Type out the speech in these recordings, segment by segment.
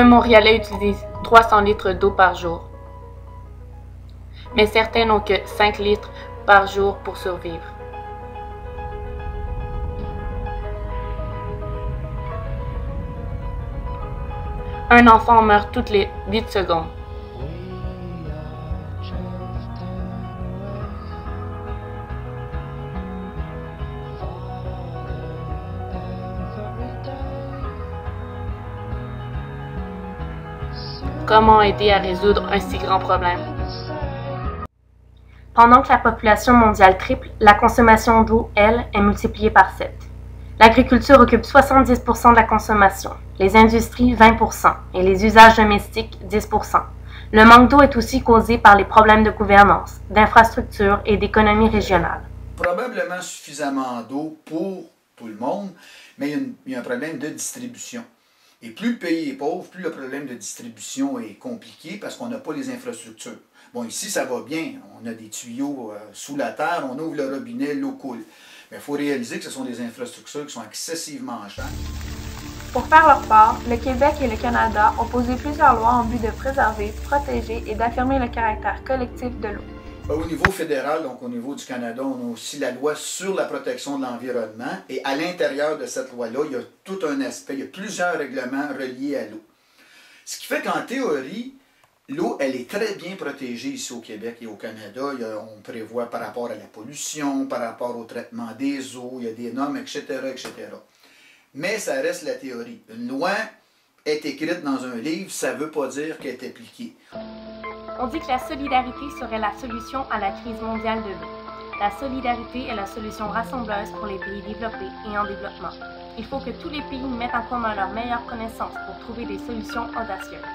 Montréalais utilise 300 litres d'eau par jour, mais certains n'ont que 5 litres par jour pour survivre. Un enfant meurt toutes les 8 secondes. Comment aider à résoudre un si grand problème? Pendant que la population mondiale triple, la consommation d'eau, elle, est multipliée par 7. L'agriculture occupe 70% de la consommation, les industries 20% et les usages domestiques 10%. Le manque d'eau est aussi causé par les problèmes de gouvernance, d'infrastructure et d'économie régionale. Probablement suffisamment d'eau pour tout le monde, mais il y a un problème de distribution. Et plus le pays est pauvre, plus le problème de distribution est compliqué parce qu'on n'a pas les infrastructures. Bon, ici, ça va bien. On a des tuyaux sous la terre, on ouvre le robinet, l'eau coule. Mais il faut réaliser que ce sont des infrastructures qui sont excessivement chères. Pour faire leur part, le Québec et le Canada ont posé plusieurs lois en but de préserver, protéger et d'affirmer le caractère collectif de l'eau. Au niveau fédéral, donc au niveau du Canada, on a aussi la loi sur la protection de l'environnement. Et à l'intérieur de cette loi-là, il y a tout un aspect, il y a plusieurs règlements reliés à l'eau. Ce qui fait qu'en théorie, l'eau, elle est très bien protégée ici au Québec et au Canada. On prévoit par rapport à la pollution, par rapport au traitement des eaux, il y a des normes, etc., etc. Mais ça reste la théorie. Une loi est écrite dans un livre, ça ne veut pas dire qu'elle est appliquée. On dit que la solidarité serait la solution à la crise mondiale de l'eau. La solidarité est la solution rassembleuse pour les pays développés et en développement. Il faut que tous les pays mettent en commun leurs meilleures connaissances pour trouver des solutions audacieuses.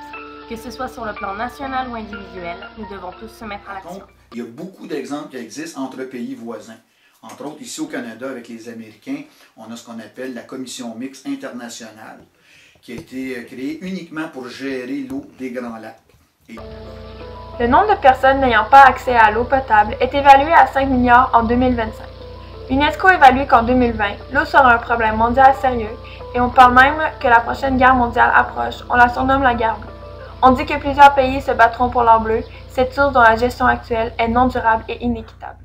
Que ce soit sur le plan national ou individuel, nous devons tous se mettre à l'action. Il y a beaucoup d'exemples qui existent entre pays voisins. Entre autres, ici au Canada, avec les Américains, on a ce qu'on appelle la Commission mixte internationale, qui a été créée uniquement pour gérer l'eau des Grands Lacs. Le nombre de personnes n'ayant pas accès à l'eau potable est évalué à 5 milliards en 2025. L'UNESCO évalue qu'en 2020, l'eau sera un problème mondial sérieux et on parle même que la prochaine guerre mondiale approche, on la surnomme la guerre bleue. On dit que plusieurs pays se battront pour l'or bleu, cette source dont la gestion actuelle est non durable et inéquitable.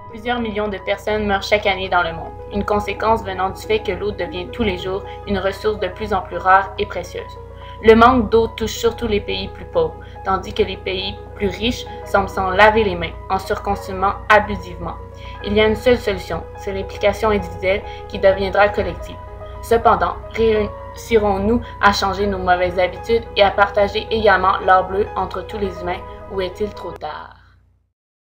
Plusieurs millions de personnes meurent chaque année dans le monde, une conséquence venant du fait que l'eau devient tous les jours une ressource de plus en plus rare et précieuse. Le manque d'eau touche surtout les pays plus pauvres, tandis que les pays plus riches semblent s'en laver les mains en surconsommant abusivement. Il y a une seule solution, c'est l'implication individuelle qui deviendra collective. Cependant, réussirons-nous à changer nos mauvaises habitudes et à partager également l'or bleu entre tous les humains ou est-il trop tard?